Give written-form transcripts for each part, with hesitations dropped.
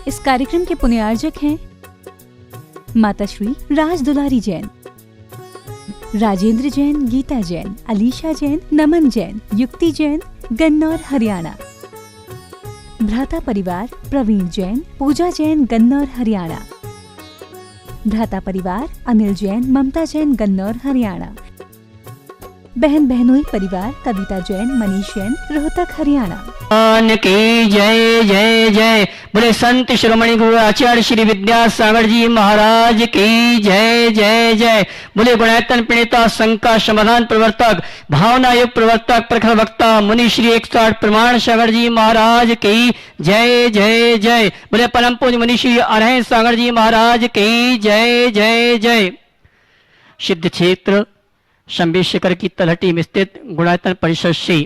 इस कार्यक्रम के पुण्यार्जक हैं माता श्री राज दुलारी जैन, राजेंद्र जैन, गीता जैन, अलीशा जैन, नमन जैन, युक्ति जैन, गन्नौर हरियाणा। भ्राता परिवार प्रवीण जैन, पूजा जैन, गन्नौर हरियाणा। भ्राता परिवार अनिल जैन, ममता जैन, गन्नौर हरियाणा। बहन बहनोई परिवार कविता जैन, मनीष जैन, रोहतक हरियाणा। की जय जय जय। बोले संत शिरोमणि गुरु आचार्य श्री विद्यासागर जी महाराज की जय जय जय। बोले गुणायतन प्रणेता शंका समाधान प्रवर्तक भावना युग प्रवर्तक प्रखर वक्ता मुनि श्री 108 प्रमाण सागर जी महाराज की जय जय जय। बोले परम पूज्य मुनि श्री अरहंत सागर जी महाराज की जय जय जय। सिद्ध क्षेत्र शंभेशकर की तलहटी में स्थित गुणायतन परिसर से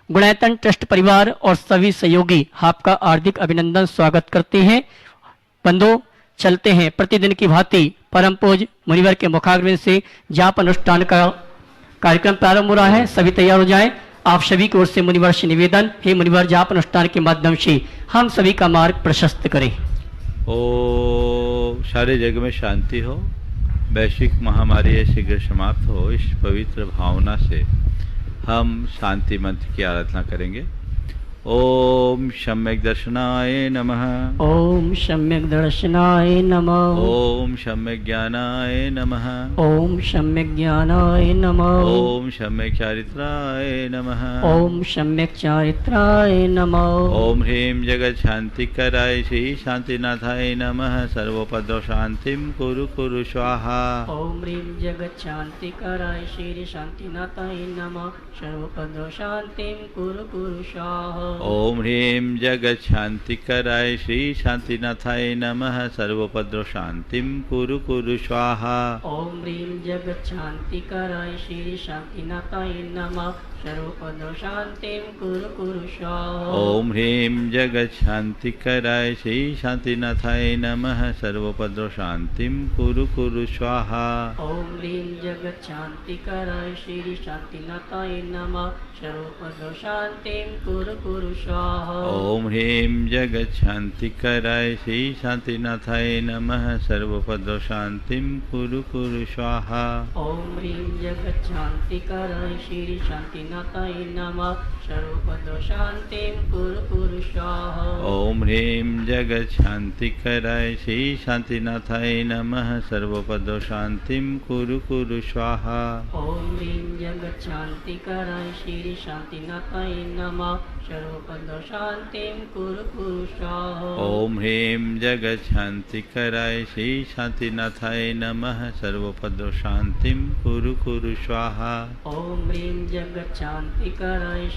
गुणायतन ट्रस्ट परिवार और सभी सहयोगी आपका हार्दिक अभिनंदन स्वागत करते हैं। बंधु चलते हैं प्रतिदिन की भांति परम पूज्य मुनिवर के मुखाग्रहण से जाप अनुष्ठान का कार्यक्रम प्रारंभ हो रहा है। सभी तैयार हो जाएं। आप सभी की ओर से मुनिवर से निवेदन, हे मुनिवर जाप अनुष्ठान के माध्यम से हम सभी का मार्ग प्रशस्त करें। ओ सारे जग में शांति हो, वैश्विक महामारी शीघ्र समाप्त हो, इस पवित्र भावना से हम शांति मंत्र की आराधना करेंगे। ओम सम्यक दर्शनाय नमः। ओम सम्यक दर्शनाय नमः। ओम सम्यक ज्ञानाय नमः। ओम सम्यक ज्ञानाय नमः। ओम सम्यक चारित्राय नमः। ओम सम्यक चारित्राय नमः। ओम ह्रीं जगत शांति कराय श्री शांतिनाथाय नमः। सर्वोपद्रव शांतिं कुरु कुरु स्वाहा। ओम ह्रीं जगत शांति कराय श्री शांतिनाथाय नमः। सर्वोपद्रव शांतिं कुरु कुरु स्वाहा। ओम ह्रीं जगत शांति कराय श्री शांतिनाथाय नमः। सर्वोपद्रव शांतिं कुरु कुरु स्वाहा। ओम ह्रीं जगत शांति कराय श्री शांतिनाथाय नमः। सर्वोपद्रव शांतिं कुरु कुरु स्वाहा। ओम ह्रीं जगत शांति कराय श्री शांतिनाथाय नमः। सर्वोपद्रव शांतिं कुरु कुरु स्वाहा। ओम ह्रीं जगत शांति कराय श्री शांतिनाथाय नमः। सर्वोपद्रव शांतिं कुरु कुरु स्वाहा। ओम ह्रीं जगत शांति कराय श्री शांतिनाथाय नमः। सर्वोपद्रव शांतिं कुरु कुरु स्वाहा। ओम ह्रीं जगत शांति कराय श्री शांतिनाथाय नमः। सर्वोपद्रव शांतिं कुरु कुरु स्वाहा। ओम ह्रीं जगत शांति कराय श्री शांतिनाथाय नमः। सर्वोपद्रव शांतिं कुरु कुरु स्वाहा। ओम ह्रीं जगत शांति कराय श्री शांतिनाथाय नमः। सर्वोपद्रव शांतिं कुरु कुरु स्वाहा। ओम ह्रीं जगत शांति कराय श्री शांतिनाथाय नमः। सर्वोपद्रव शांतिं कुरु कुरु स्वाहा। ओम ह्रीं जगत शांति कराय श्री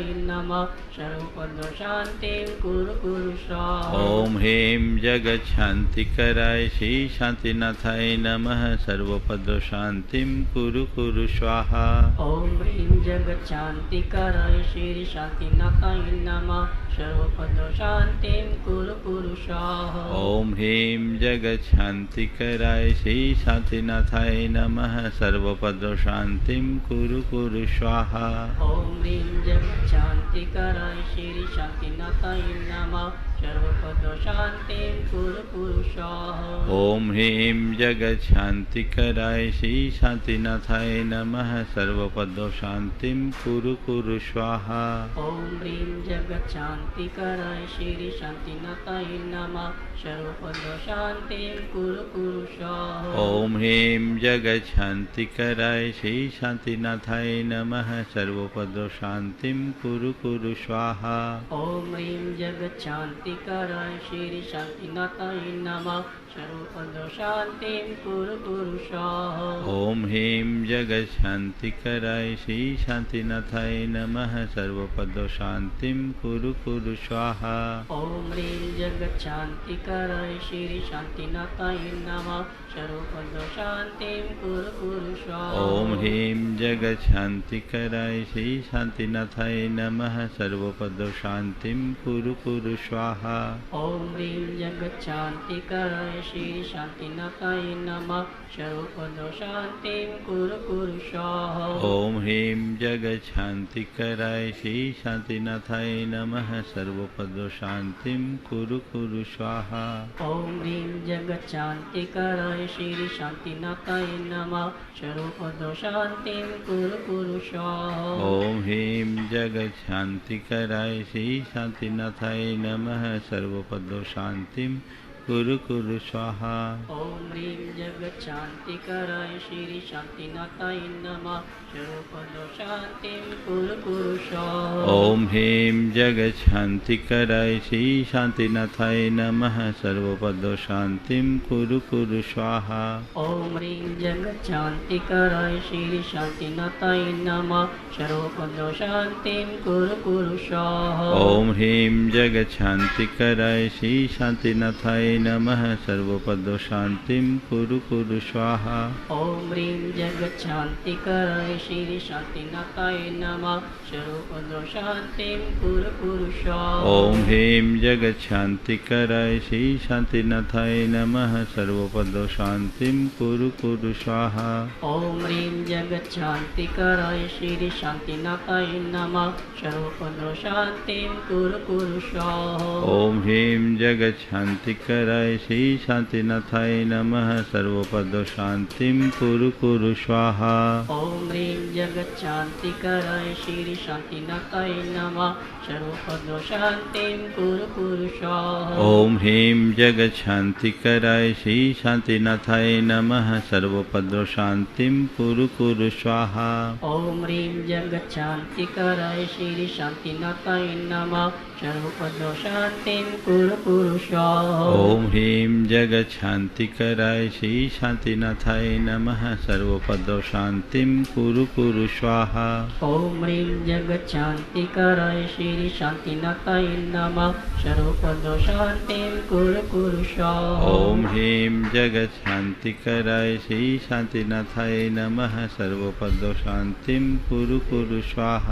शांतिनाथाय नमः। सर्वोपद्रव शांतिं कुरु कुरु स्वाहा। ओम ह्रीं जगत शांति कराय श्री शांतिनाथाय नमः। सर्वोपद्रव शांतिं कुरु कुरु स्वाहा। ओम ह्रीं जगत शांति कराय श्री शांतिनाथाय नमः। सर्वोपद्रव शांतिं कुरु कुरु स्वाहा। ओम ह्रीं जगत शांति कराय श्री शांतिनाथाय नमः। सर्वोपद्रव शांतिं कुरु कुरु स्वाहा। ओम ह्रीं जगत शांति कराय श्री शांतिनाथाय नमः। सर्वोपद्रव शांतिं कुरु कुरु स्वाहा। ओम ह्रीं जगत शांति कराय श्री शांतिनाथाय नमः। सर्वोपद्रव शांतिं कुरु कुरु स्वाहा। ओम ह्रीं जगत शांति कराय श्री शांतिनाथाय नमः। सर्वोपद्रव शांतिं कुरु कुरु स्वाहा। ओम ह्रीं जगत शांति कराय श्री शांतिनाथाय नमः। सर्वोपद्रव शांतिं कुरु कुरु स्वाहा। ओम ह्रीं जगत शांति कराय श्री शांतिनाथाय नमः। सर्वोपद्रव शांतिं कुरु कुरु स्वाहा। ओम ह्रीं जगत शांति कराय श्री शांतिनाथाय नमः। सर्वोपद्रव शांतिं कुरु कुरु स्वाहा। ओम ह्रीं जगत शांति कराय श्री शांतिनाथाय नमः। सर्वोपद्रव शांतिं कुरु कुरु स्वाहा। ओम ह्रीं जगत शांति कराय श्री शांतिनाथाय नमः। सर्वोपद्रव शांतिं कुरु कुरु स्वाहा। स्वाहा ओम ह्रीं जगच्छान्तिकराय श्री शान्तिनाथाय नमः सर्वपदो शान्तिं कुरु कुरु स्वाहा ओम ह्रीं जगत शांतिकराय श्री शांतिनाथाय नमः सर्वपदो शांतिं कुरु कुरु स्वाहा ओम ह्रीं जगच्छान्तिकराय श्री शान्तिनाथाय नमः सर्वपदो शान्तिं कुरु कुरु स्वाहा ओम ह्रीं जगत शांतिकराय श्री शांतिनाथाय नमः सर्वपदो शांतिं कुरु कुरु स्वाहा ओम ह्रीं जगच्छान्तिकराय श्री शान्तिनाथाय नमः सर्वपदो शान्तिं कुरु कुरु स्वाहा ओम ह्रीं जगत शांतिकराय श्री शांतिनाथाय नमः सर्वपदो शांतिं कुरु कुरु स्वाहा ओम ह्रीं जगच्छान्तिकराय श्री शान्तिनाथाय नमः सर्वपदो शान्तिं कुरु कुरु स्वाहा ओम ह्रीं जगत शांतिकराय श्री शांतिनाथाय नमः सर्वपदो शांतिं कुरु कुरु स्वाहा ओम ह्रीं जगच्छान्तिकराय श्री शान्तिनाथाय नमः सर्वपदो शान्तिं कुरु कुरु स्वाहा ओम ह्रीं जगत शांतिकराय श्री शांतिनाथाय नमः सर्वपदो शांतिं कुरु कुरु स्वाहा ओम ह्रीं जगच्छान्तिकराय श्री शान्तिनाथाय नमः सर्वपदो शान्तिं कुरु कुरु स्वाहा ओम ह्रीं जगत शांतिकराय श्री शांतिनाथाय नमः सर्वपदो शांतिं कुरु कुरु स्वाहा ओम ह्रीं जगच्छान्तिकराय श्री शान्तिनाथाय नमः सर्वपदो शान्तिं कुरु कुरु स्वाहा ओम ह्रीं जगत शांतिकराय श्री शांतिनाथाय नमः सर्वपदो शांतिं कुरु कुरु स्वाहा ओम ह्रीं जगच्छान्तिकराय श्री शान्तिनाथाय नमः सर्वपदो शान्तिं कुरु कुरु स्वाहा ओम ह्रीं जगत शांतिकराय श्री शांतिनाथाय नमः सर्वपदो शांतिं कुरु कुरु स्वाहा ओम ह्रीं जगच्छान्तिकराय श्री शान्तिनाथाय नमः सर्वपदो शान्तिं कुरु कुरु स्वाहा ओम ह्रीं जगत शांतिकराय श्री शांतिनाथाय नमः सर्वपदो शांतिं कुरु कुरु स्वाहा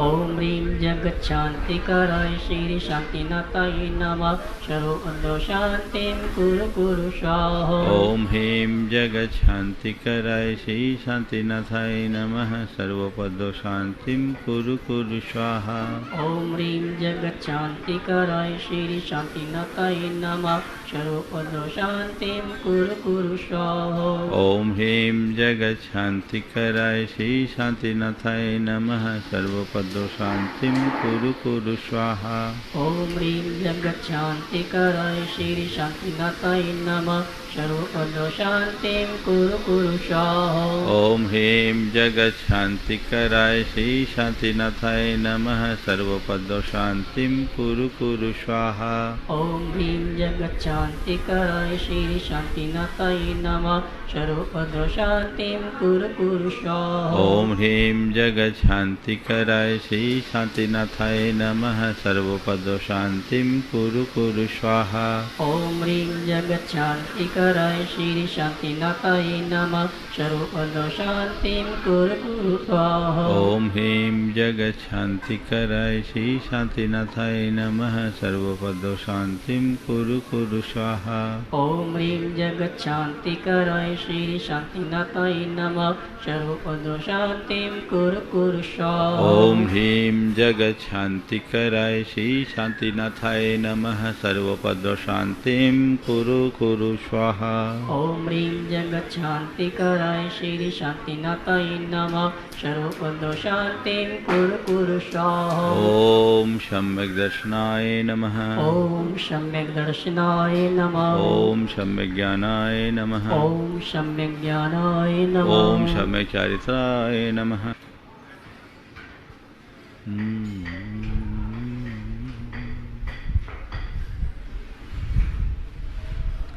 ओम ह्रीं जगच्छान्तिकराय श्री शान्तिनाथाय नमः सर्वपदो शान्तिं कुरु कुरु स्वाहा ओम ह्रीं जगत शांतिकराय श्री शांतिनाथाय नमः सर्वपदो शांतिं कुरु कुरु स्वाहा ओम ह्रीं जगच्छान्तिकराय श्री शान्तिनाथाय नमः सर्वपदो शान्तिं कुरु कुरु स्वाहा ओम ह्रीं जगत शांतिकराय श्री शांतिनाथाय नमः सर्वपदो शांतिं कुरु कुरु स्वाहा ओम ह्रीं जगच्छान्तिकराय श्री शान्तिनाथाय नमः सर्वपदो शान्तिं कुरु कुरु स्वाहा ओम ह्रीं जगत शांतिकराय श्री शांतिनाथाय नमः सर्वपदो शांतिं कुरु कुरु स्वाहा ओम ह्रीं जगच्छान्तिकराय श्री शान्तिनाथाय नमः सर्वपदो शान्तिं कुरु कुरु स्वाहा ओम ह्रीं जगत शांतिकराय श्री शांतिनाथाय नमः सर्वपदो शांतिं कुरु कुरु स्वाहा ओम ह्रीं जगच्छान्तिकराय श्री शान्तिनाथाय नमः सर्वपदो शान्तिं कुरु कुरु स्वाहा ओम ह्रीं जगत शांतिकराय श्री शांतिनाथाय नमः सर्वपदो शांतिं कुरु कुरु स्वाहा ओम ह्रीं जगच्छान्तिकराय श्री शान्तिनाथाय नमः सर्वपदो शान्तिं कुरु कुरु स्वाहा ओम ह्रीं जगत शांतिकराय श्री शांतिनाथाय नमः सर्वपदो शांतिं कुरु कुरु स्वाहा ओम ह्रीं जगच्छान्तिकराय श्री शान्तिनाथाय नमः सर्वपदो शान्तिं कुरु कुरु स्वाहा ओम सम्यक दर्शनाय नमः ओम सम्यक् दर्शनाय नमः ओम सम्यक ज्ञानाय नमः ओम सम्यक् ज्ञानाय नमः ओम सम्यक चारित्राय नमः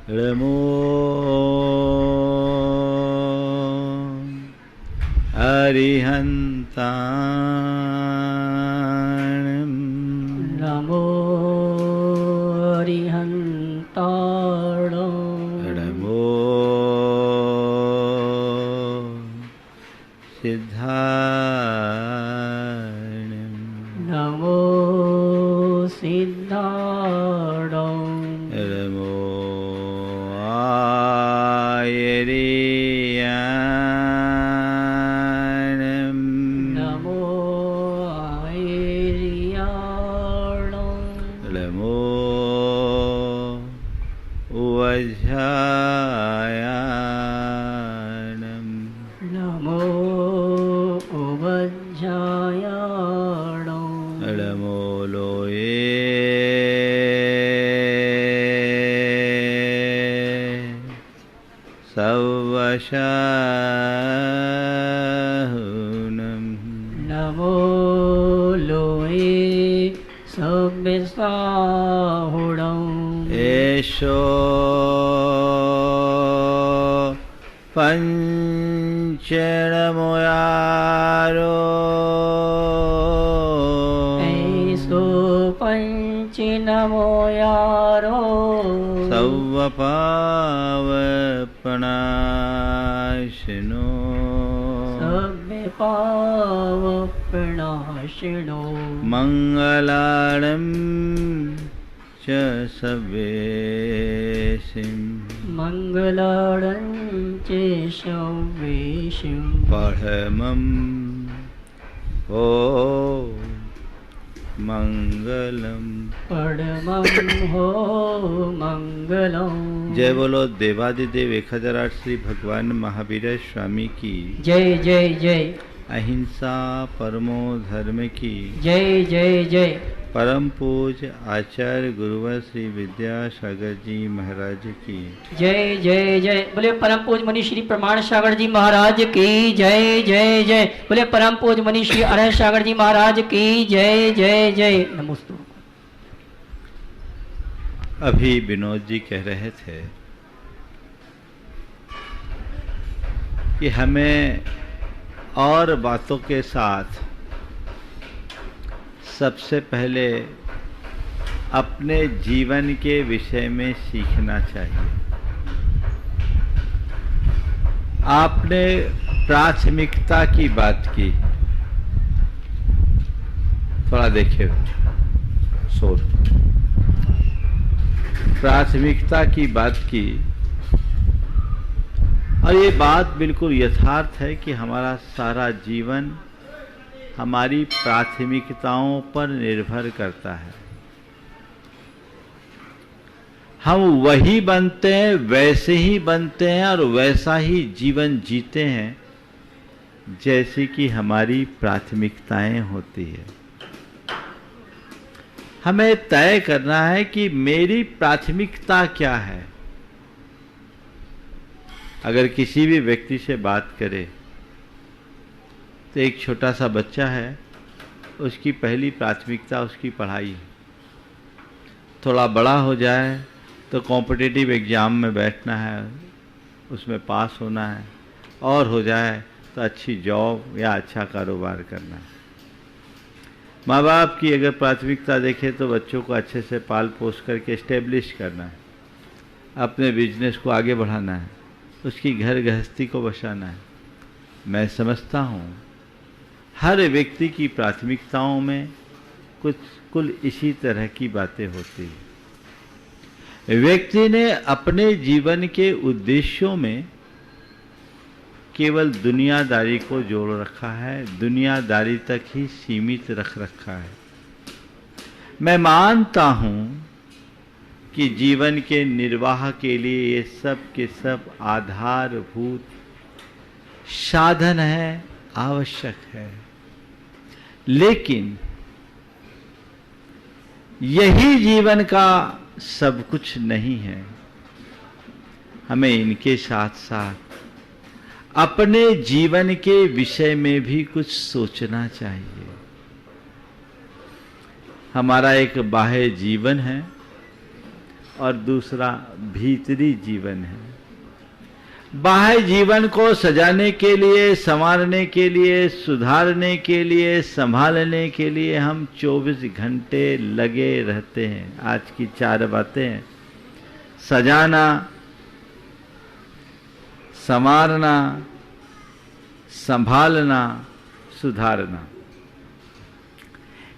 नमो अरिहन्ताणं नमो अरिहन्ताणं नमो सिद्धाणं नमो सिद्धाणं नमो आयरियाणं नमो आयरियाणं नमो उवज्झायाणं नमो उवज्झायाणं नमो लोये सवशाहुनं नमो लोये सव्यसाहुणं एषो पञ्चनमोयारो ऐसो पञ्चनमो यारो सव्वपावपणाशिनो सव्यपावपणाशिनो मङ्गलाणं च सवेशिं मङ्गलाडं च सवेशिं परमं ओ मंगलम। परमं हो मंगलम। जय बोलो देवादिदेव 1008 श्री भगवान महावीर स्वामी की जय जय जय। अहिंसा परमो धर्म की जय जय जय। परम पूज्य आचार्य गुरुवर श्री विद्यासागर जी महाराज की जय जय जय। बोले परम पूज्य मनीष श्री प्रमाण सागर जी महाराज की जय जय जय। बोले परम पूज्य मनीष श्री अरह सागर जी महाराज की जय जय जय। नमोस्तु। अभी विनोद जी कह रहे थे कि हमें और बातों के साथ सबसे पहले अपने जीवन के विषय में सीखना चाहिए। आपने प्राथमिकता की बात की, थोड़ा देखिए शोर, प्राथमिकता की बात की और ये बात बिल्कुल यथार्थ है कि हमारा सारा जीवन हमारी प्राथमिकताओं पर निर्भर करता है। हम वही बनते हैं, वैसे ही बनते हैं और वैसा ही जीवन जीते हैं जैसे कि हमारी प्राथमिकताएं होती है। हमें तय करना है कि मेरी प्राथमिकता क्या है। अगर किसी भी व्यक्ति से बात करें तो एक छोटा सा बच्चा है, उसकी पहली प्राथमिकता उसकी पढ़ाई है। थोड़ा बड़ा हो जाए तो कॉम्पिटिटिव एग्ज़ाम में बैठना है, उसमें पास होना है, और हो जाए तो अच्छी जॉब या अच्छा कारोबार करना है। माँ बाप की अगर प्राथमिकता देखें तो बच्चों को अच्छे से पाल पोस करके इस्टेब्लिश करना है, अपने बिजनेस को आगे बढ़ाना है, उसकी घर गृहस्थी को बसाना है। मैं समझता हूँ हर व्यक्ति की प्राथमिकताओं में कुल इसी तरह की बातें होती हैं। व्यक्ति ने अपने जीवन के उद्देश्यों में केवल दुनियादारी को जोड़ रखा है, दुनियादारी तक ही सीमित रख रखा है। मैं मानता हूँ कि जीवन के निर्वाह के लिए ये सब के सब आधारभूत साधन है, आवश्यक है, लेकिन यही जीवन का सब कुछ नहीं है। हमें इनके साथ साथ अपने जीवन के विषय में भी कुछ सोचना चाहिए। हमारा एक बाह्य जीवन है और दूसरा भीतरी जीवन है। बाह्य जीवन को सजाने के लिए, संवारने के लिए, सुधारने के लिए, संभालने के लिए हम 24 घंटे लगे रहते हैं। आज की 4 बातें हैं: सजाना, संवारना, संभालना, सुधारना।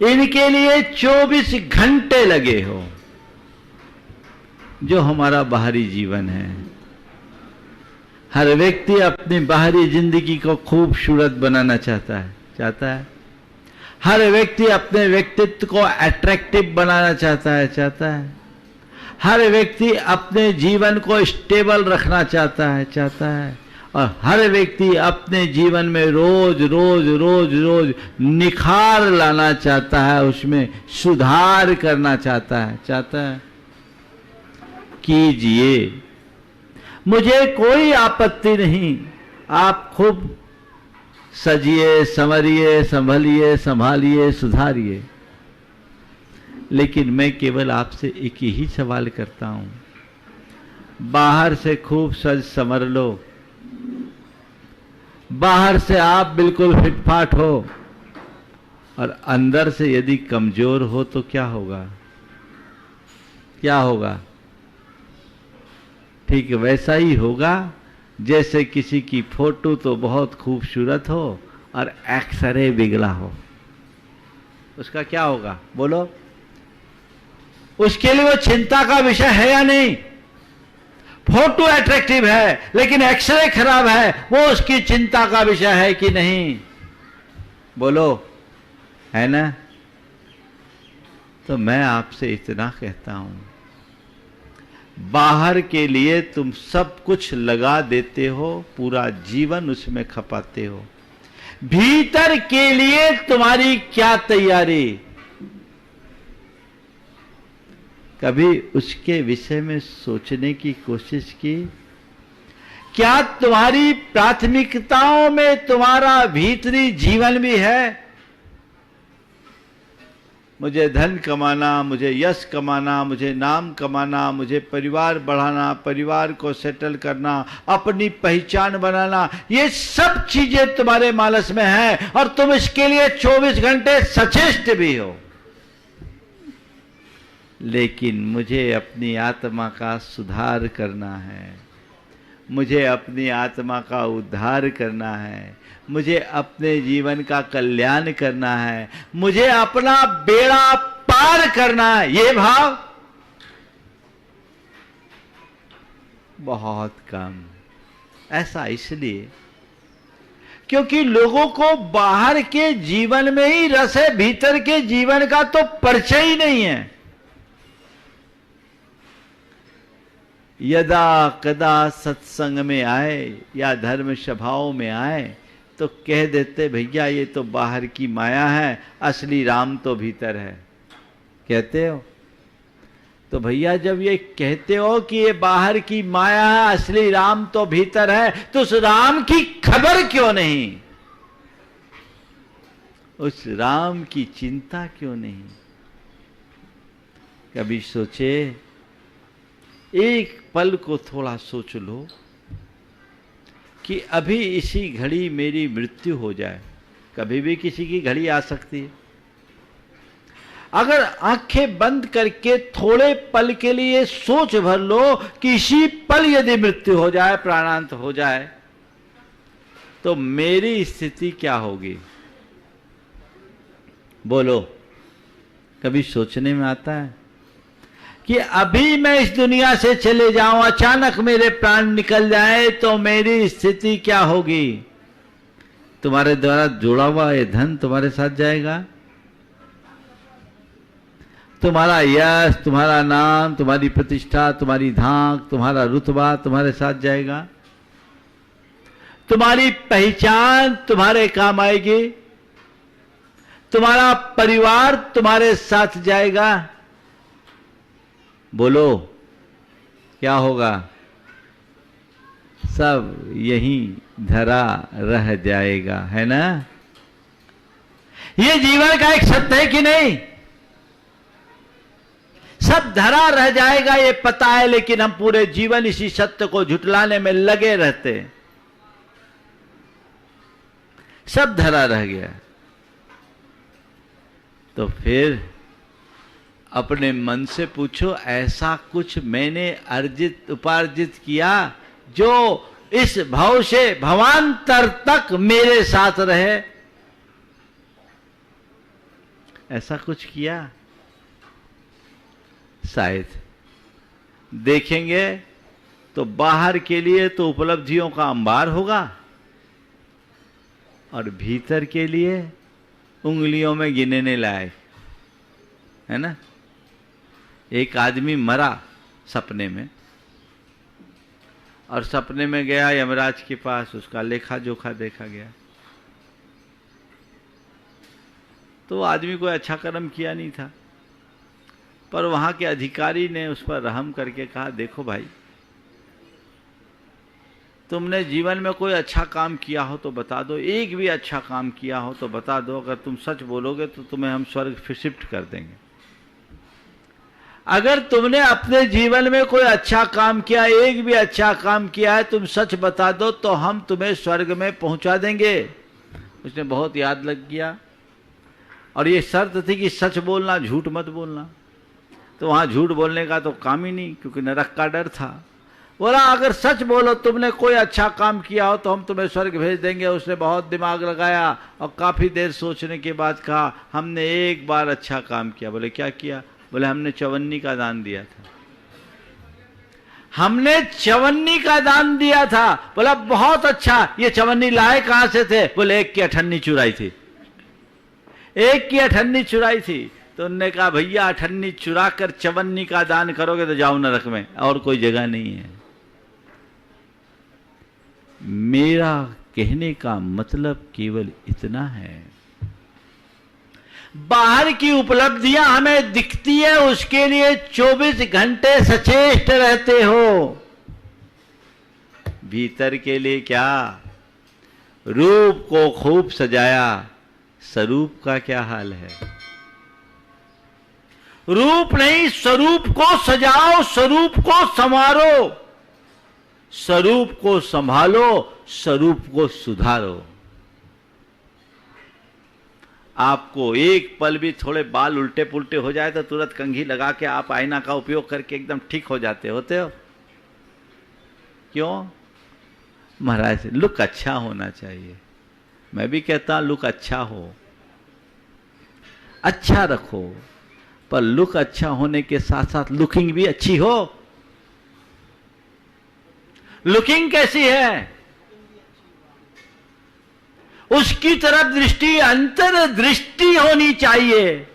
इनके लिए 24 घंटे लगे हो। जो हमारा बाहरी जीवन है, हर व्यक्ति अपनी बाहरी जिंदगी को खूबसूरत बनाना चाहता है। हर व्यक्ति अपने व्यक्तित्व को अट्रैक्टिव बनाना चाहता है। हर व्यक्ति अपने जीवन को स्टेबल रखना चाहता है। और हर व्यक्ति अपने जीवन में रोज रोज निखार लाना चाहता है, उसमें सुधार करना चाहता है। कीजिए, मुझे कोई आपत्ति नहीं। आप खूब सजिए, संवरिए, संभालिए, सुधारिए। लेकिन मैं केवल आपसे एक ही सवाल करता हूं, बाहर से खूब सज संवर लो, बाहर से आप बिल्कुल फिटफाट हो, और अंदर से यदि कमजोर हो तो क्या होगा? ठीक वैसा ही होगा जैसे किसी की फोटो तो बहुत खूबसूरत हो और एक्सरे बिगड़ा हो। उसका क्या होगा बोलो? उसके लिए वो चिंता का विषय है या नहीं? फोटो अट्रैक्टिव है लेकिन एक्सरे खराब है, वो उसकी चिंता का विषय है कि नहीं? बोलो, है ना? तो मैं आपसे इतना कहता हूं, बाहर के लिए तुम सब कुछ लगा देते हो, पूरा जीवन उसमें खपाते हो, भीतर के लिए तुम्हारी क्या तैयारी? कभी उसके विषय में सोचने की कोशिश की? क्या तुम्हारी प्राथमिकताओं में तुम्हारा भीतरी जीवन भी है? मुझे धन कमाना, मुझे यश कमाना, मुझे नाम कमाना, मुझे परिवार बढ़ाना, परिवार को सेटल करना, अपनी पहचान बनाना, ये सब चीजें तुम्हारे मानस में है और तुम इसके लिए 24 घंटे सचेष्ट भी हो। लेकिन मुझे अपनी आत्मा का सुधार करना है, मुझे अपनी आत्मा का उद्धार करना है, मुझे अपने जीवन का कल्याण करना है, मुझे अपना बेड़ा पार करना है, ये भाव बहुत कम। ऐसा इसलिए क्योंकि लोगों को बाहर के जीवन में ही रस है, भीतर के जीवन का तो परिचय ही नहीं है। यदा कदा सत्संग में आए या धर्म सभाओं में आए तो कह देते भैया ये तो बाहर की माया है, असली राम तो भीतर है। कहते हो? तो भैया जब ये कहते हो कि ये बाहर की माया है, असली राम तो भीतर है, तो उस राम की खबर क्यों नहीं? उस राम की चिंता क्यों नहीं? कभी सोचे, एक पल को थोड़ा सोच लो कि अभी इसी घड़ी मेरी मृत्यु हो जाए। कभी भी किसी की घड़ी आ सकती है। अगर आंखें बंद करके थोड़े पल के लिए सोच भर लो कि इसी पल यदि मृत्यु हो जाए, प्राणांत हो जाए, तो मेरी स्थिति क्या होगी? बोलो, कभी सोचने में आता है कि अभी मैं इस दुनिया से चले जाऊं, अचानक मेरे प्राण निकल जाए तो मेरी स्थिति क्या होगी? तुम्हारे द्वारा जोड़ा हुआ ये धन तुम्हारे साथ जाएगा, तुम्हारा यश, तुम्हारा नाम, तुम्हारी प्रतिष्ठा, तुम्हारी धाक, तुम्हारा रुतबा तुम्हारे साथ जाएगा, तुम्हारी पहचान तुम्हारे काम आएगी, तुम्हारा परिवार तुम्हारे साथ जाएगा। बोलो क्या होगा? सब यहीं धरा रह जाएगा, है ना? ये जीवन का एक सत्य है कि नहीं? सब धरा रह जाएगा ये पता है, लेकिन हम पूरे जीवन इसी सत्य को झुटलाने में लगे रहते हैं। सब धरा रह गया तो फिर अपने मन से पूछो, ऐसा कुछ मैंने उपार्जित किया जो इस भाव से भवांतर तक मेरे साथ रहे? ऐसा कुछ किया? शायद देखेंगे तो बाहर के लिए तो उपलब्धियों का अंबार होगा और भीतर के लिए उंगलियों में गिनने लायक, है ना। एक आदमी मरा सपने में, और सपने में गया यमराज के पास, उसका लेखा जोखा देखा गया। तो आदमी कोई अच्छा कर्म किया नहीं था, पर वहां के अधिकारी ने उस पर रहम करके कहा, देखो भाई, तुमने जीवन में कोई अच्छा काम किया हो तो बता दो, एक भी अच्छा काम किया हो तो बता दो। अगर तुम सच बोलोगे तो तुम्हें हम स्वर्ग फिर शिफ्ट कर देंगे। अगर तुमने अपने जीवन में कोई अच्छा काम किया, एक भी अच्छा काम किया है, तुम सच बता दो तो हम तुम्हें स्वर्ग में पहुंचा देंगे। उसने बहुत याद लग गया, और ये शर्त थी कि सच बोलना, झूठ मत बोलना। तो वहां झूठ बोलने का तो काम ही नहीं, क्योंकि नरक का डर था। बोला, अगर सच बोलो तुमने कोई अच्छा काम किया हो तो हम तुम्हें स्वर्ग भेज देंगे। उसने बहुत दिमाग लगाया और काफी देर सोचने के बाद कहा, हमने एक बार अच्छा काम किया। बोले, क्या किया? बोले, हमने चवन्नी का दान दिया था। हमने चवन्नी का दान दिया था। बोला, बहुत अच्छा, ये चवन्नी लाए कहां से थे? बोले, एक की अठन्नी चुराई थी, एक की अठन्नी चुराई थी। तो उन्होंने कहा, भैया अठन्नी चुरा कर चवन्नी का दान करोगे तो जाओ नरक में, और कोई जगह नहीं है। मेरा कहने का मतलब केवल इतना है, बाहर की उपलब्धियां हमें दिखती है, उसके लिए 24 घंटे सचेष्ट रहते हो। भीतर के लिए क्या? रूप को खूब सजाया, स्वरूप का क्या हाल है? रूप नहीं, स्वरूप को सजाओ, स्वरूप को संवारो, स्वरूप को संभालो, स्वरूप को सुधारो। आपको एक पल भी थोड़े बाल उल्टे पुल्टे हो जाए तो तुरंत कंघी लगा के आप आईना का उपयोग करके एकदम ठीक हो जाते होते हो। क्यों? महाराज, लुक अच्छा होना चाहिए। मैं भी कहता लुक अच्छा हो, अच्छा रखो, पर लुक अच्छा होने के साथ साथ लुकिंग भी अच्छी हो। लुकिंग कैसी है? उसकी तरफ दृष्टि, अंतर्दृष्टि होनी चाहिए।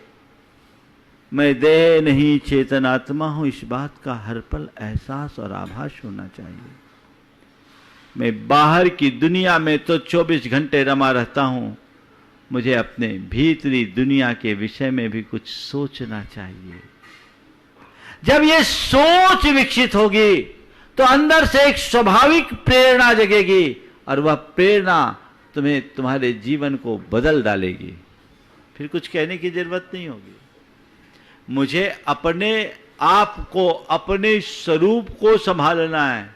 मैं देह नहीं चेतनात्मा हूं, इस बात का हर पल एहसास और आभास होना चाहिए। मैं बाहर की दुनिया में तो 24 घंटे रमा रहता हूं, मुझे अपने भीतरी दुनिया के विषय में भी कुछ सोचना चाहिए। जब ये सोच विकसित होगी तो अंदर से एक स्वाभाविक प्रेरणा जगेगी, और वह प्रेरणा तुम्हें, तुम्हारे जीवन को बदल डालेगी। फिर कुछ कहने की जरूरत नहीं होगी। मुझे अपने आप को, अपने स्वरूप को संभालना है।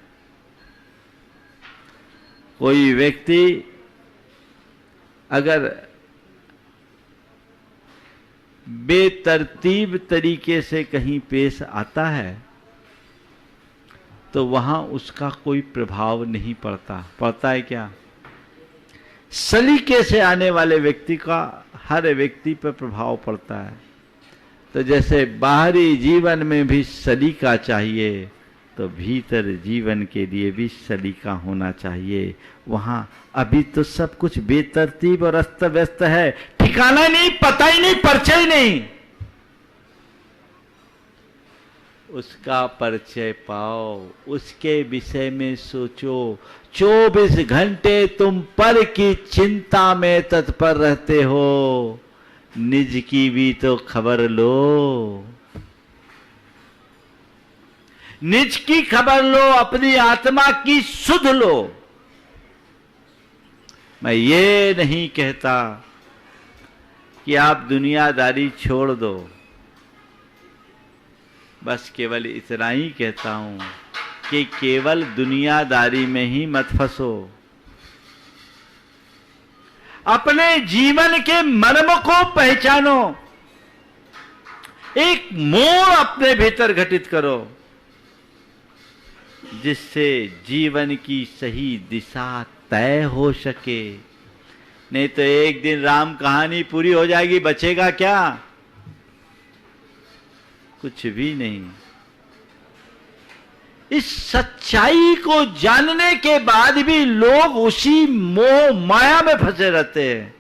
कोई व्यक्ति अगर बेतरतीब तरीके से कहीं पेश आता है तो वहां उसका कोई प्रभाव नहीं पड़ता। पड़ता है क्या? सलीके से आने वाले व्यक्ति का हर व्यक्ति पर प्रभाव पड़ता है। तो जैसे बाहरी जीवन में भी सलीका चाहिए, तो भीतर जीवन के लिए भी सलीका होना चाहिए। वहां अभी तो सब कुछ बेतरतीब और अस्त व्यस्त है, ठिकाना नहीं, पता ही नहीं, परिचय नहीं। उसका परिचय पाओ, उसके विषय में सोचो। 24 घंटे तुम पर की चिंता में तत्पर रहते हो, निज की भी तो खबर लो। निज की खबर लो, अपनी आत्मा की सुध लो। मैं ये नहीं कहता कि आप दुनियादारी छोड़ दो, बस केवल इतना ही कहता हूं कि केवल दुनियादारी में ही मत फंसो। अपने जीवन के मर्म को पहचानो, एक मोड़ अपने भीतर घटित करो, जिससे जीवन की सही दिशा तय हो सके। नहीं तो एक दिन राम कहानी पूरी हो जाएगी, बचेगा क्या? कुछ भी नहीं। इस सच्चाई को जानने के बाद भी लोग उसी मोह माया में फंसे रहते हैं।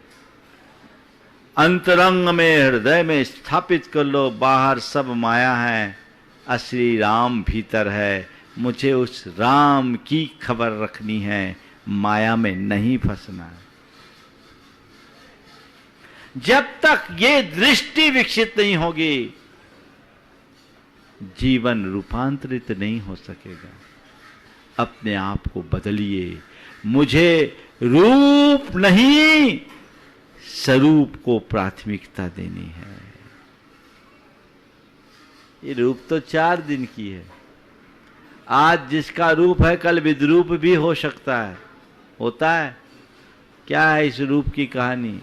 अंतरंग में, हृदय में स्थापित कर लो, बाहर सब माया है, असली राम भीतर है। मुझे उस राम की खबर रखनी है, माया में नहीं फंसना है। जब तक ये दृष्टि विकसित नहीं होगी, जीवन रूपांतरित नहीं हो सकेगा। अपने आप को बदलिए। मुझे रूप नहीं, स्वरूप को प्राथमिकता देनी है। ये रूप तो 4 दिन की है। आज जिसका रूप है कल विद्रूप भी हो सकता है, होता है। क्या है इस रूप की कहानी?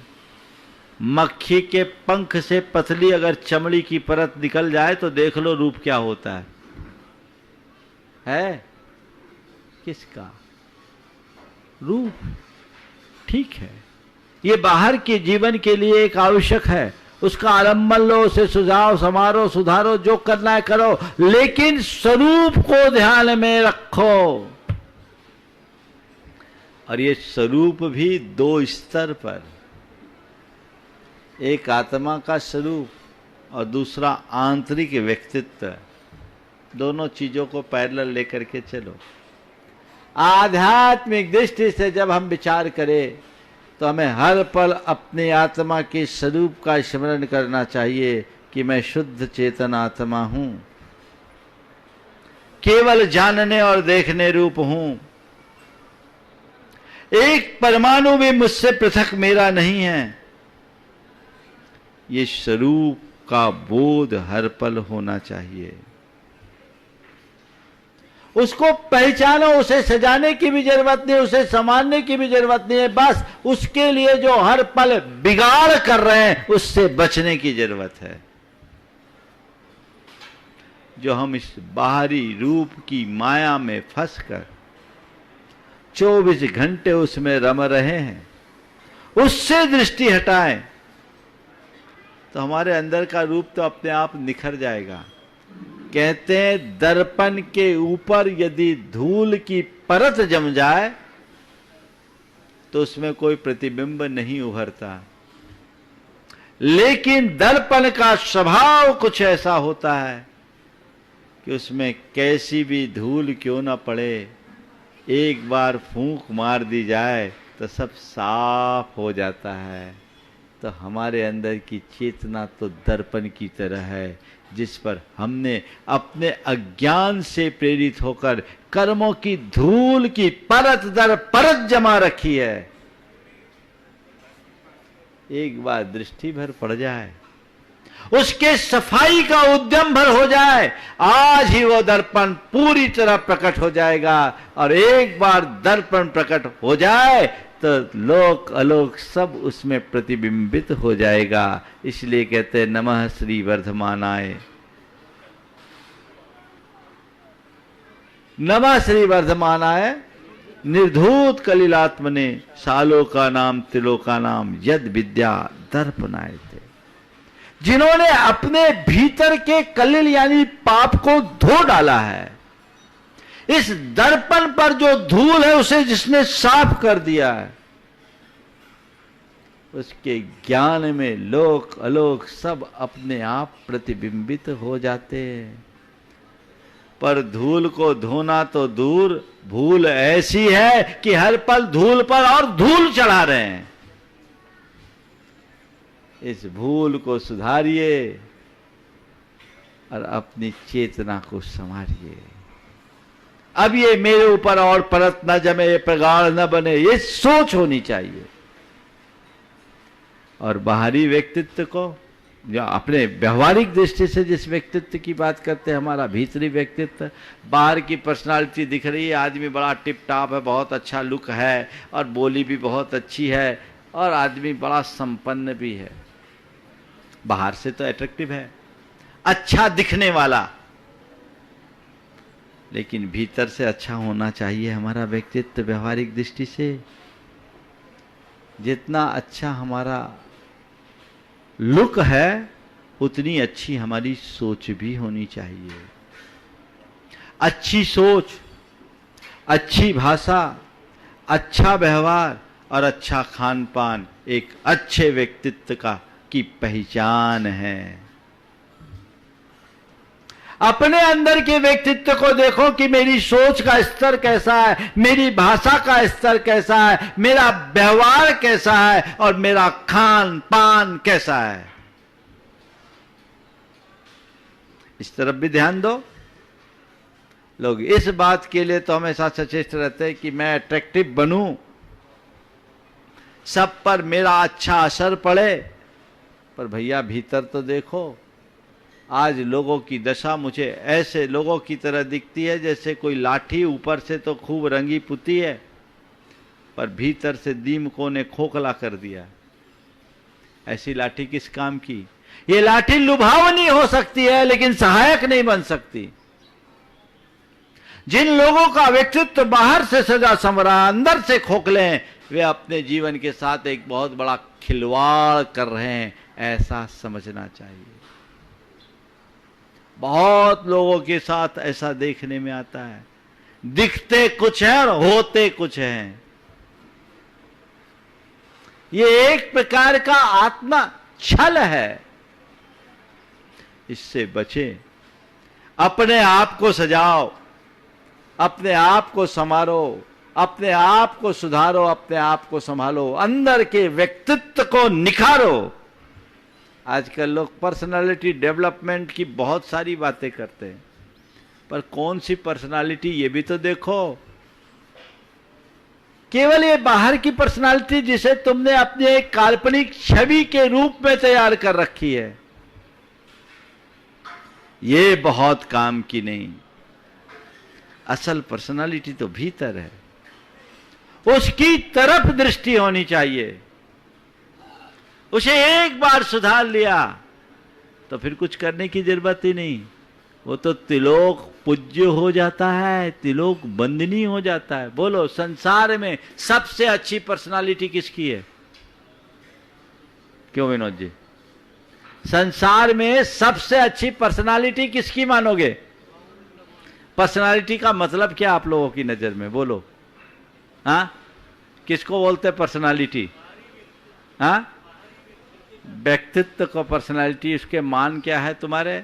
मक्खी के पंख से पतली अगर चमड़ी की परत निकल जाए तो देख लो रूप क्या होता है किसका? रूप। ठीक है, ये बाहर के जीवन के लिए एक आवश्यक है, उसका आलम्बन लो, उसे सुझाव समारो, सुधारो, जो करना है करो, लेकिन स्वरूप को ध्यान में रखो। और ये स्वरूप भी 2 स्तर पर, एक आत्मा का स्वरूप और दूसरा आंतरिक व्यक्तित्व। दोनों चीजों को पैरेलल लेकर के चलो। आध्यात्मिक दृष्टि से जब हम विचार करें तो हमें हर पल अपनी आत्मा के स्वरूप का स्मरण करना चाहिए कि मैं शुद्ध चेतन आत्मा हूं, केवल जानने और देखने रूप हूं। एक परमाणु भी मुझसे पृथक मेरा नहीं है। ये स्वरूप का बोध हर पल होना चाहिए। उसको पहचानो, उसे सजाने की भी जरूरत नहीं, उसे संभालने की भी जरूरत नहीं है। बस उसके लिए जो हर पल बिगाड़ कर रहे हैं उससे बचने की जरूरत है। जो हम इस बाहरी रूप की माया में फंसकर 24 घंटे उसमें रम रहे हैं, उससे दृष्टि हटाएं तो हमारे अंदर का रूप तो अपने आप निखर जाएगा। कहते हैं दर्पण के ऊपर यदि धूल की परत जम जाए तो उसमें कोई प्रतिबिंब नहीं उभरता, लेकिन दर्पण का स्वभाव कुछ ऐसा होता है कि उसमें कैसी भी धूल क्यों ना पड़े, एक बार फूंक मार दी जाए तो सब साफ हो जाता है। तो हमारे अंदर की चेतना तो दर्पण की तरह है, जिस पर हमने अपने अज्ञान से प्रेरित होकर कर्मों की धूल की परत दर परत जमा रखी है। एक बार दृष्टि भर पड़ जाए, उसके सफाई का उद्यम भर हो जाए, आज ही वो दर्पण पूरी तरह प्रकट हो जाएगा। और एक बार दर्पण प्रकट हो जाए तो लोक अलोक सब उसमें प्रतिबिंबित हो जाएगा। इसलिए कहते हैं नमः श्री वर्धमानाय, नमः श्री वर्धमानाय निर्धूत कलिलात्मने सालोका नाम तिलोका नाम यद विद्या दर्पणाय थे। जिन्होंने अपने भीतर के कलिल यानी पाप को धो डाला है, इस दर्पण पर जो धूल है उसे जिसने साफ कर दिया है, उसके ज्ञान में लोक अलोक सब अपने आप प्रतिबिंबित हो जाते हैं। पर धूल को धोना तो दूर, भूल ऐसी है कि हर पल धूल पर और धूल चढ़ा रहे हैं। इस भूल को सुधारिए और अपनी चेतना को संवारिए। अब ये मेरे ऊपर और परत न जमे, ये प्रगाढ़ न बने, ये सोच होनी चाहिए। और बाहरी व्यक्तित्व को, या अपने व्यवहारिक दृष्टि से जिस व्यक्तित्व की बात करते हैं, हमारा भीतरी व्यक्तित्व, बाहर की पर्सनालिटी दिख रही है, आदमी बड़ा टिप टॉप है, बहुत अच्छा लुक है और बोली भी बहुत अच्छी है और आदमी बड़ा संपन्न भी है, बाहर से तो अट्रैक्टिव है, अच्छा दिखने वाला, लेकिन भीतर से अच्छा होना चाहिए हमारा व्यक्तित्व व्यवहारिक दृष्टि से। जितना अच्छा हमारा लुक है उतनी अच्छी हमारी सोच भी होनी चाहिए। अच्छी सोच, अच्छी भाषा, अच्छा व्यवहार और अच्छा खान पान एक अच्छे व्यक्तित्व की पहचान है। अपने अंदर के व्यक्तित्व को देखो कि मेरी सोच का स्तर कैसा है, मेरी भाषा का स्तर कैसा है, मेरा व्यवहार कैसा है और मेरा खान पान कैसा है। इस तरफ भी ध्यान दो। लोग इस बात के लिए तो हमेशा सचेत रहते हैं कि मैं अट्रैक्टिव बनूं, सब पर मेरा अच्छा असर पड़े, पर भैया भीतर तो देखो। आज लोगों की दशा मुझे ऐसे लोगों की तरह दिखती है जैसे कोई लाठी ऊपर से तो खूब रंगी पुती है, पर भीतर से दीमकों ने खोखला कर दिया। ऐसी लाठी किस काम की? ये लाठी लुभावनी हो सकती है लेकिन सहायक नहीं बन सकती। जिन लोगों का व्यक्तित्व बाहर से सजा संवरा अंदर से खोखले हैं, वे अपने जीवन के साथ एक बहुत बड़ा खिलवाड़ कर रहे हैं, ऐसा समझना चाहिए। बहुत लोगों के साथ ऐसा देखने में आता है, दिखते कुछ हैं और होते कुछ हैं। ये एक प्रकार का आत्मा छल है, इससे बचें। अपने आप को सजाओ, अपने आप को संवारो, अपने आप को सुधारो, अपने आप को संभालो, अंदर के व्यक्तित्व को निखारो। आजकल लोग पर्सनालिटी डेवलपमेंट की बहुत सारी बातें करते हैं, पर कौन सी पर्सनालिटी ये भी तो देखो। केवल ये बाहर की पर्सनालिटी जिसे तुमने अपने एक काल्पनिक छवि के रूप में तैयार कर रखी है, ये बहुत काम की नहीं। असल पर्सनालिटी तो भीतर है, उसकी तरफ दृष्टि होनी चाहिए। उसे एक बार सुधार लिया तो फिर कुछ करने की जरूरत ही नहीं। वो तो तिलोक पूज्य हो जाता है, तिलोक बंदनी हो जाता है। बोलो, संसार में सबसे अच्छी पर्सनालिटी किसकी है? क्यों विनोद जी? संसार में सबसे अच्छी पर्सनालिटी किसकी मानोगे? पर्सनालिटी का मतलब क्या आप लोगों की नजर में? बोलो। हाँ, किसको बोलते हैं पर्सनालिटी? हाँ, व्यक्तित्व को पर्सनालिटी। उसके मान क्या है तुम्हारे?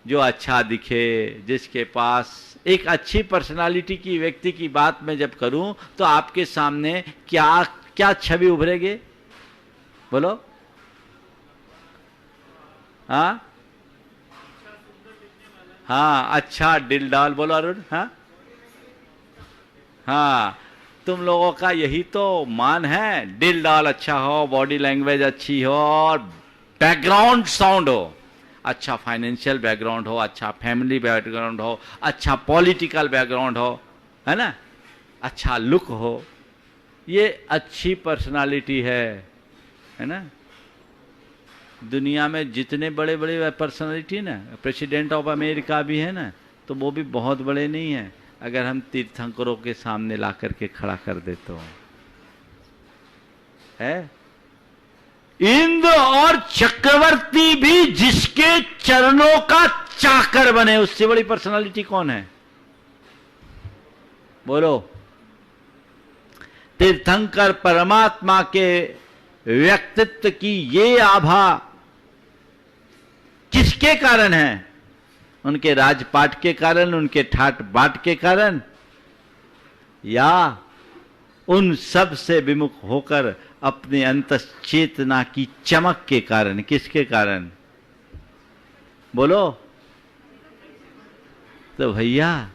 जो अच्छा दिखे, जिसके पास एक अच्छी पर्सनालिटी की व्यक्ति की बात मैं जब करूं तो आपके सामने क्या क्या छवि उभरेगी? बोलो। हाँ हाँ, अच्छा दिलडाल। बोलो अरुण। हाँ हाँ, तुम लोगों का यही तो मान है, दिलडाल अच्छा हो, बॉडी लैंग्वेज अच्छी हो और बैकग्राउंड साउंड हो, अच्छा फाइनेंशियल बैकग्राउंड हो, अच्छा फैमिली बैकग्राउंड हो, अच्छा पॉलिटिकल बैकग्राउंड हो, है ना, अच्छा लुक हो। ये अच्छी पर्सनालिटी है ना। दुनिया में जितने बड़े बड़े पर्सनालिटी ना, प्रेसिडेंट ऑफ अमेरिका भी है ना, तो वो भी बहुत बड़े नहीं है अगर हम तीर्थंकरों के सामने ला करके खड़ा कर दे तो है। इंद्र और चक्रवर्ती भी जिसके चरणों का चाकर बने, उससे बड़ी पर्सनालिटी कौन है? बोलो। तीर्थंकर परमात्मा के व्यक्तित्व की ये आभा किसके कारण है? उनके राजपाट के कारण, उनके ठाट बाट के कारण, या उन सब से विमुख होकर अपने अंतश्चेतना की चमक के कारण? किसके कारण? बोलो। तो भैया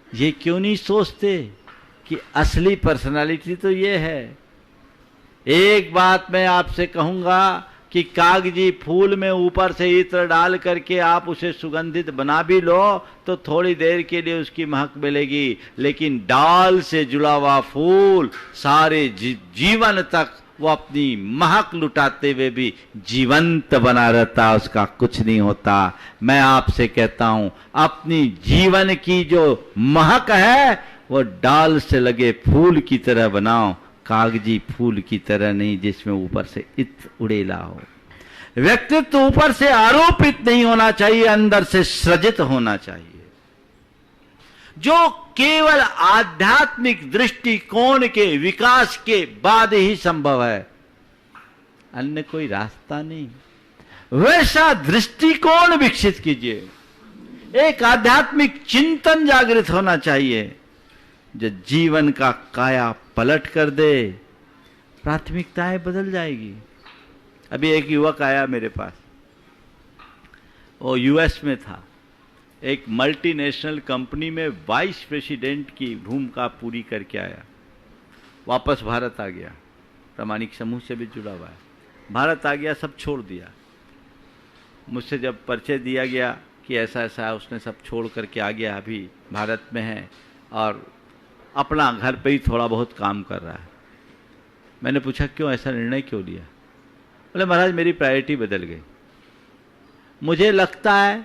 ये क्यों नहीं सोचते कि असली पर्सनालिटी तो ये है। एक बात मैं आपसे कहूंगा कि कागजी फूल में ऊपर से इत्र डाल करके आप उसे सुगंधित बना भी लो तो थोड़ी देर के लिए उसकी महक मिलेगी, लेकिन डाल से जुड़ा हुआ फूल सारे जीवन तक वो अपनी महक लुटाते हुए भी जीवंत बना रहता, उसका कुछ नहीं होता। मैं आपसे कहता हूं, अपनी जीवन की जो महक है वो डाल से लगे फूल की तरह बनाओ, कागजी फूल की तरह नहीं जिसमें ऊपर से इत्र उड़ेला हो। व्यक्तित्व ऊपर से आरोपित नहीं होना चाहिए, अंदर से सृजित होना चाहिए, जो केवल आध्यात्मिक दृष्टिकोण के विकास के बाद ही संभव है, अन्य कोई रास्ता नहीं। वैसा दृष्टिकोण विकसित कीजिए, एक आध्यात्मिक चिंतन जागृत होना चाहिए जो जीवन का काया पलट कर दे, प्राथमिकताएं बदल जाएगी। अभी एक युवक आया मेरे पास, वो यूएस में था, एक मल्टीनेशनल कंपनी में वाइस प्रेसिडेंट की भूमिका पूरी करके आया, वापस भारत आ गया, प्रामाणिक समूह से भी जुड़ा हुआ है, भारत आ गया, सब छोड़ दिया। मुझसे जब परिचय दिया गया कि ऐसा ऐसा है, उसने सब छोड़ करके आ गया, अभी भारत में है और अपना घर पे ही थोड़ा बहुत काम कर रहा है। मैंने पूछा क्यों, ऐसा निर्णय क्यों लिया? बोले महाराज मेरी प्रायोरिटी बदल गई, मुझे लगता है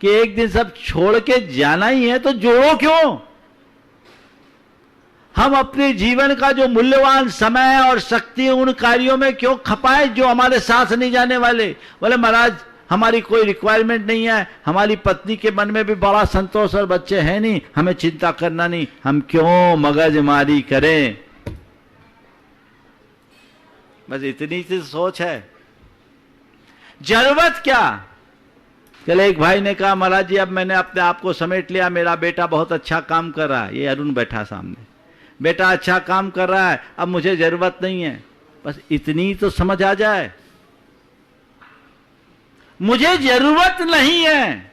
कि एक दिन सब छोड़ के जाना ही है तो जोड़ो क्यों, हम अपने जीवन का जो मूल्यवान समय और शक्ति उन कार्यों में क्यों खपाए जो हमारे साथ नहीं जाने वाले। बोले महाराज हमारी कोई रिक्वायरमेंट नहीं है, हमारी पत्नी के मन में भी बड़ा संतोष और बच्चे हैं नहीं, हमें चिंता करना नहीं, हम क्यों मगजमारी करें। बस इतनी सी सोच है, जरूरत क्या। चले एक भाई ने कहा महाराज जी अब मैंने अपने आप को समेट लिया, मेरा बेटा बहुत अच्छा काम कर रहा है, ये अरुण बैठा सामने, बेटा अच्छा काम कर रहा है, अब मुझे जरूरत नहीं है। बस इतनी तो समझ आ जाए, मुझे जरूरत नहीं है।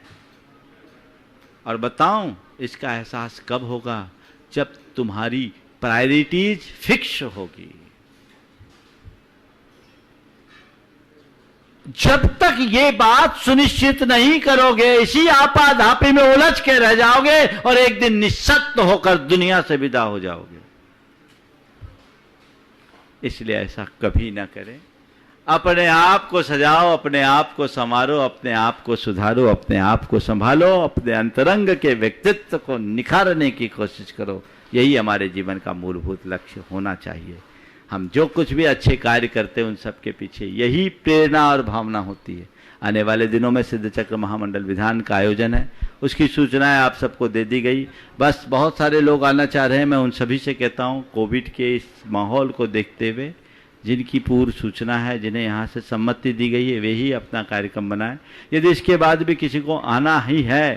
और बताऊं इसका एहसास कब होगा, जब तुम्हारी प्रायोरिटीज फिक्स होगी। जब तक ये बात सुनिश्चित नहीं करोगे, इसी आपाधापी में उलझ के रह जाओगे और एक दिन निस्सत्व होकर दुनिया से विदा हो जाओगे। इसलिए ऐसा कभी ना करें, अपने आप को सजाओ, अपने आप को संवारो, अपने आप को सुधारो, अपने आप को संभालो, अपने अंतरंग के व्यक्तित्व को निखारने की कोशिश करो। यही हमारे जीवन का मूलभूत लक्ष्य होना चाहिए। हम जो कुछ भी अच्छे कार्य करते हैं उन सब के पीछे यही प्रेरणा और भावना होती है। आने वाले दिनों में सिद्ध चक्र महामंडल विधान का आयोजन है, उसकी सूचनाएं आप सबको दे दी गई। बस बहुत सारे लोग आना चाह रहे हैं, मैं उन सभी से कहता हूं कोविड के इस माहौल को देखते हुए जिनकी पूर्व सूचना है, जिन्हें यहाँ से सम्मति दी गई है, वे ही अपना कार्यक्रम बनाएं। यदि इसके बाद भी किसी को आना ही है,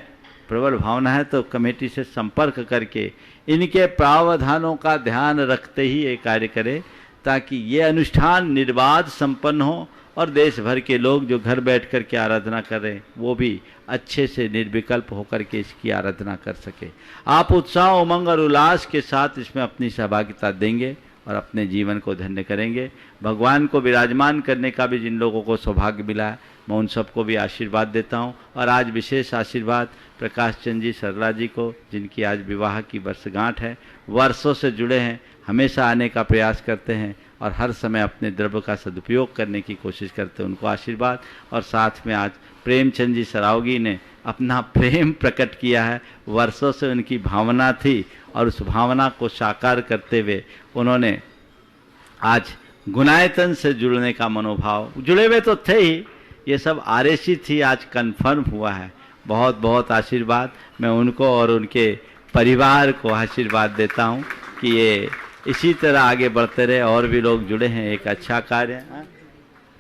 प्रबल भावना है, तो कमेटी से संपर्क करके इनके प्रावधानों का ध्यान रखते ही ये कार्य करें, ताकि ये अनुष्ठान निर्बाध संपन्न हो और देश भर के लोग जो घर बैठ कर के आराधना कर रहे हैं वो भी अच्छे से निर्विकल्प होकर के इसकी आराधना कर सके। आप उत्साह, उमंग और उल्लास के साथ इसमें अपनी सहभागिता देंगे और अपने जीवन को धन्य करेंगे। भगवान को विराजमान करने का भी जिन लोगों को सौभाग्य मिला है, मैं उन सबको भी आशीर्वाद देता हूं। और आज विशेष आशीर्वाद प्रकाश चंद जी सरला जी को, जिनकी आज विवाह की वर्षगांठ है, वर्षों से जुड़े हैं, हमेशा आने का प्रयास करते हैं और हर समय अपने द्रव्य का सदुपयोग करने की कोशिश करते हैं, उनको आशीर्वाद। और साथ में आज प्रेमचंद जी सरावगी ने अपना प्रेम प्रकट किया है, वर्षों से उनकी भावना थी और उस भावना को साकार करते हुए उन्होंने आज गुणायतन से जुड़ने का मनोभाव, जुड़े हुए तो थे ही, ये सब आरेसी थी, आज कन्फर्म हुआ है। बहुत बहुत आशीर्वाद, मैं उनको और उनके परिवार को आशीर्वाद देता हूँ कि ये इसी तरह आगे बढ़ते रहे। और भी लोग जुड़े हैं, एक अच्छा कार्य,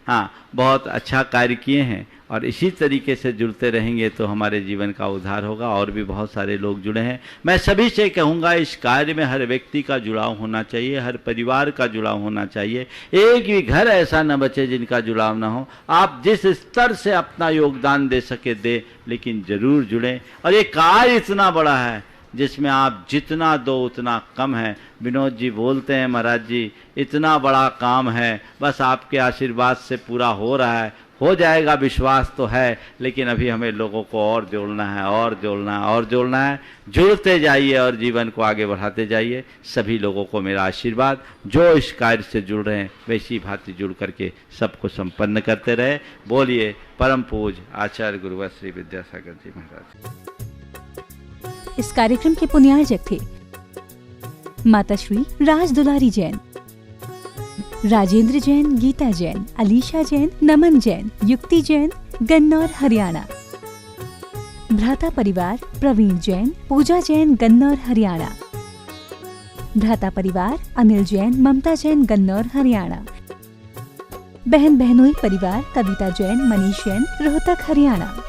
हाँ बहुत अच्छा कार्य किए हैं और इसी तरीके से जुड़ते रहेंगे तो हमारे जीवन का उद्धार होगा। और भी बहुत सारे लोग जुड़े हैं, मैं सभी से कहूँगा इस कार्य में हर व्यक्ति का जुड़ाव होना चाहिए, हर परिवार का जुड़ाव होना चाहिए। एक भी घर ऐसा न बचे जिनका जुड़ाव ना हो। आप जिस स्तर से अपना योगदान दे सके दे, लेकिन जरूर जुड़ें। और ये कार्य इतना बड़ा है जिसमें आप जितना दो उतना कम है। विनोद जी बोलते हैं महाराज जी इतना बड़ा काम है, बस आपके आशीर्वाद से पूरा हो रहा है, हो जाएगा, विश्वास तो है, लेकिन अभी हमें लोगों को और जोड़ना है, और जोड़ना है, और जोड़ना है। जुड़ते जाइए और जीवन को आगे बढ़ाते जाइए। सभी लोगों को मेरा आशीर्वाद, जो इस कार्य से जुड़ रहे हैं वैसी भांति जुड़ करके सबको संपन्न करते रहे। बोलिए परम पूज्य आचार्य गुरुवर श्री विद्यासागर जी महाराज। इस कार्यक्रम के पुण्यार्जक थे माता श्री राज दुलारी जैन, राजेंद्र जैन, गीता जैन, अलीशा जैन, नमन जैन, युक्ति जैन, गन्नौर हरियाणा। भ्राता परिवार प्रवीण जैन, पूजा जैन, गन्नौर हरियाणा। भ्राता परिवार अनिल जैन, ममता जैन, गन्नौर हरियाणा। बहन बहनोई परिवार कविता जैन, मनीष जैन, रोहतक हरियाणा।